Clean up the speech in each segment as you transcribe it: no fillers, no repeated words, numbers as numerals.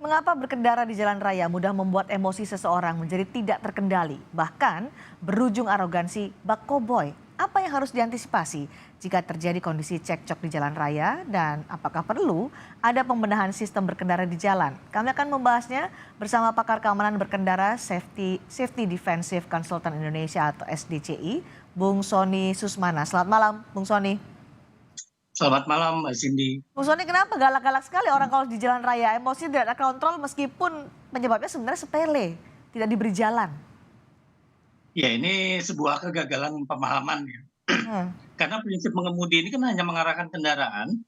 Mengapa berkendara di jalan raya mudah membuat emosi seseorang menjadi tidak terkendali, bahkan berujung arogansi bak koboi? Apa yang harus diantisipasi jika terjadi kondisi cekcok di jalan raya dan apakah perlu ada pembenahan sistem berkendara di jalan? Kami akan membahasnya bersama pakar keamanan berkendara Safety Defensive Consultant Indonesia atau SDCI, Bung Sony Susmana. Selamat malam, Bung Sony. Selamat malam, Mbak Cindy. Bung Sony, kenapa galak-galak sekali orang kalau di jalan raya? Emosi tidak terkontrol meskipun penyebabnya sebenarnya sepele, tidak diberi jalan. Ya, ini sebuah kegagalan pemahaman ya. Hmm. Karena prinsip mengemudi ini kan hanya mengarahkan kendaraan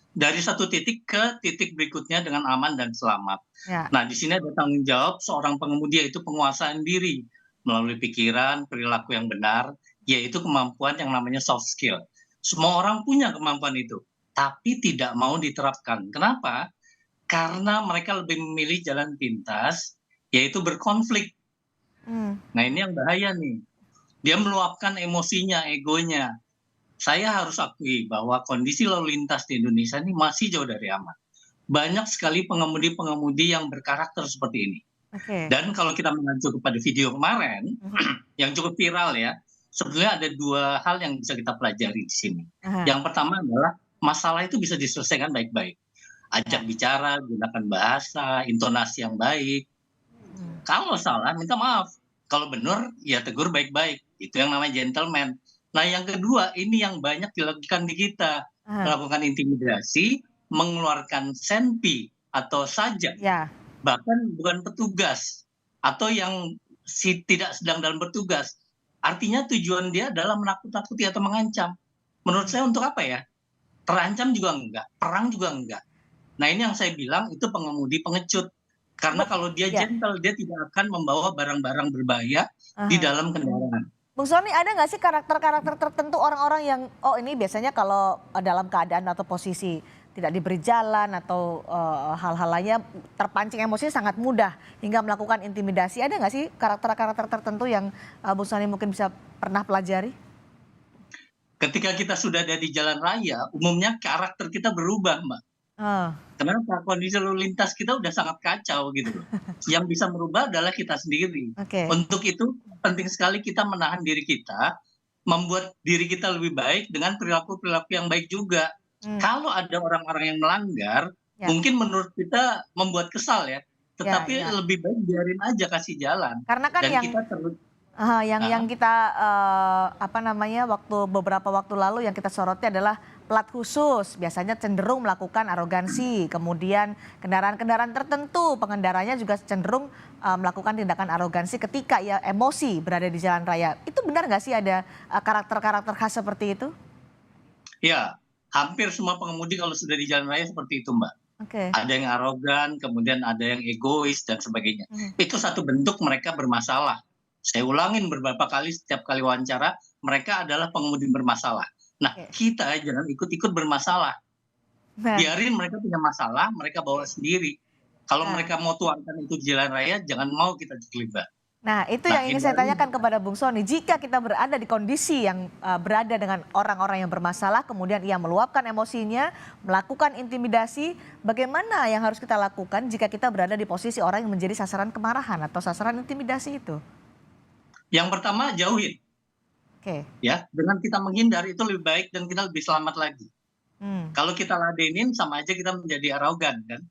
dari satu titik ke titik berikutnya dengan aman dan selamat. Ya. Nah, di sini ada tanggung jawab seorang pengemudi, yaitu penguasaan diri melalui pikiran, perilaku yang benar, yaitu kemampuan yang namanya soft skill. Semua orang punya kemampuan itu, tapi tidak mau diterapkan. Kenapa? Karena mereka lebih memilih jalan pintas, yaitu berkonflik. Nah, ini yang bahaya nih. Dia meluapkan emosinya, egonya. Saya harus akui bahwa kondisi lalu lintas di Indonesia ini masih jauh dari aman. Banyak sekali pengemudi-pengemudi yang berkarakter seperti ini. Oke. Dan kalau kita mengacu kepada video kemarin, yang cukup viral ya, sebetulnya ada dua hal yang bisa kita pelajari di sini. Aha. Yang pertama adalah masalah itu bisa diselesaikan baik-baik. Ajak bicara, gunakan bahasa, intonasi yang baik. Kalau salah, minta maaf. Kalau benar, ya tegur baik-baik. Itu yang namanya gentleman. Nah, yang kedua, ini yang banyak dilakukan di kita. Aha. Melakukan intimidasi, mengeluarkan senpi atau sajak. Ya. Bahkan bukan petugas. Atau yang tidak sedang dalam bertugas. Artinya tujuan dia adalah menakut-nakuti atau mengancam. Menurut saya untuk apa ya? Terancam juga enggak, perang juga enggak. Nah, ini yang saya bilang itu pengemudi pengecut. Karena kalau dia Ya. gentle, dia tidak akan membawa barang-barang berbahaya di Aha. dalam kendaraan. Bung Sony, ada nggak sih karakter-karakter tertentu orang-orang yang, oh ini biasanya kalau dalam keadaan atau posisi tidak diberi jalan atau hal-hal lainnya terpancing emosi sangat mudah hingga melakukan intimidasi. Ada nggak sih karakter-karakter tertentu yang Bung Sony mungkin bisa pernah pelajari? Ketika kita sudah ada di jalan raya, umumnya karakter kita berubah, Mbak. Ah, Kenapa? Kondisi lalu lintas kita udah sangat kacau gitu loh. Yang bisa merubah adalah kita sendiri. oke. Untuk itu penting sekali kita menahan diri kita, membuat diri kita lebih baik dengan perilaku-perilaku yang baik juga. Hmm, Kalau ada orang-orang yang melanggar, ya, mungkin menurut kita membuat kesal ya, ya, tetapi ya. lebih baik biarin aja, kasih jalan. Karena kan Dan yang kita terus yang kita apa namanya beberapa waktu lalu yang kita soroti adalah plat khusus biasanya cenderung melakukan arogansi, kemudian kendaraan-kendaraan tertentu pengendaranya juga cenderung melakukan tindakan arogansi ketika ya emosi berada di jalan raya. Itu benar nggak sih ada karakter-karakter khas seperti itu? ya, hampir semua pengemudi kalau sudah di jalan raya seperti itu, Mbak. Oke. Ada yang arogan, kemudian ada yang egois dan sebagainya. Mhm. Itu satu bentuk mereka bermasalah. Saya ulangin beberapa kali, setiap kali wawancara, mereka adalah pengemudi bermasalah. Nah, Oke. kita jangan ikut-ikut bermasalah. Nah, Biarin mereka punya masalah, mereka bawa oke. sendiri. Kalau Nah, mereka mau tuangkan itu di jalan raya, jangan mau kita terlibat. Nah, itu Nah, yang ingin saya hindari. tanyakan kepada Bung Sony. Jika kita berada di kondisi yang berada dengan orang-orang yang bermasalah, kemudian ia meluapkan emosinya, melakukan intimidasi, bagaimana yang harus kita lakukan jika kita berada di posisi orang yang menjadi sasaran kemarahan atau sasaran intimidasi itu? Yang pertama, jauhin. Oke. Ya, dengan kita menghindar itu lebih baik dan kita lebih selamat lagi. Hmm. Kalau kita ladenin, sama aja kita menjadi arogan kan.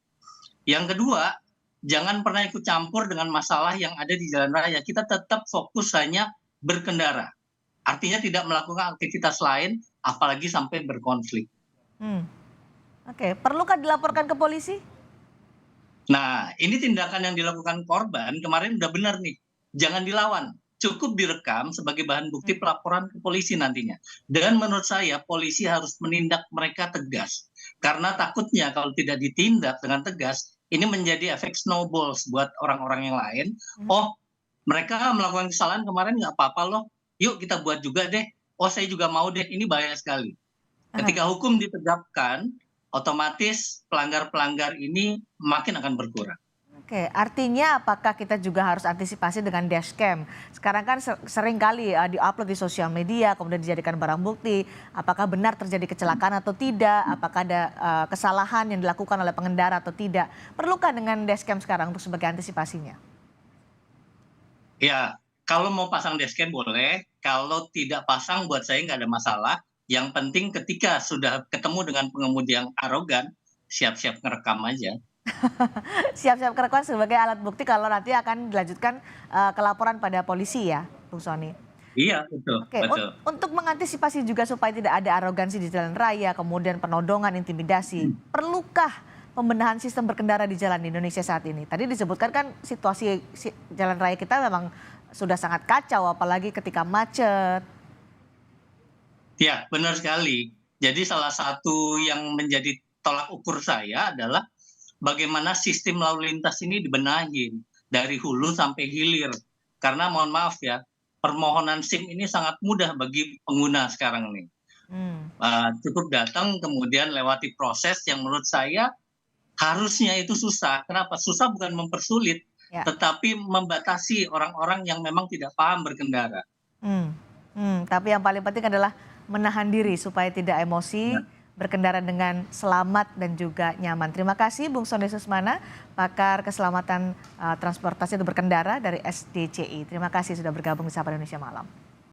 Yang kedua, jangan pernah ikut campur dengan masalah yang ada di jalan raya. Kita tetap fokus hanya berkendara. Artinya tidak melakukan aktivitas lain, apalagi sampai berkonflik. Hmm. Oke, perlukah dilaporkan ke polisi? Nah, ini tindakan yang dilakukan korban kemarin udah benar nih. Jangan dilawan. Cukup direkam sebagai bahan bukti Hmm. pelaporan ke polisi nantinya. Dan menurut saya polisi harus menindak mereka tegas. Karena takutnya kalau tidak ditindak dengan tegas, ini menjadi efek snowballs buat orang-orang yang lain. Hmm. Oh, mereka melakukan kesalahan kemarin nggak apa-apa loh. Yuk kita buat juga deh. Oh, saya juga mau deh. Ini bahaya sekali. Aha. Ketika hukum ditegakkan, otomatis pelanggar-pelanggar ini makin akan berkurang. Oke, artinya apakah kita juga harus antisipasi dengan dashcam? Sekarang kan sering kali di-upload di sosial media, kemudian dijadikan barang bukti. Apakah benar terjadi kecelakaan atau tidak? Apakah ada kesalahan yang dilakukan oleh pengendara atau tidak? Perlukah dengan dashcam sekarang untuk sebagai antisipasinya? Ya, kalau mau pasang dashcam boleh, kalau tidak pasang buat saya nggak ada masalah. Yang penting ketika sudah ketemu dengan pengemudi yang arogan, siap-siap ngerekam aja. Siap-siap kerekam sebagai alat bukti kalau nanti akan dilanjutkan ke laporan pada polisi ya, Bung Sony? Iya, betul, Oke, betul. untuk mengantisipasi juga supaya tidak ada arogansi di jalan raya, kemudian penodongan, intimidasi, perlukah pembenahan sistem berkendara di jalan di Indonesia saat ini? Tadi disebutkan kan situasi jalan raya kita memang sudah sangat kacau, apalagi ketika macet. Ya, benar sekali. Jadi salah satu yang menjadi tolak ukur saya adalah bagaimana sistem lalu lintas ini dibenahin dari hulu sampai hilir. Karena mohon maaf ya, permohonan SIM ini sangat mudah bagi pengguna sekarang nih. Hmm, Cukup datang kemudian lewati proses yang menurut saya harusnya itu susah. Kenapa? Susah bukan mempersulit, ya. tetapi membatasi orang-orang yang memang tidak paham berkendara. Hmm, tapi yang paling penting adalah menahan diri supaya tidak Ya. emosi, berkendara dengan selamat dan juga nyaman. Terima kasih Bung Sony Susmana, pakar keselamatan transportasi untuk berkendara dari SDCI. Terima kasih sudah bergabung di Sapa Indonesia Malam.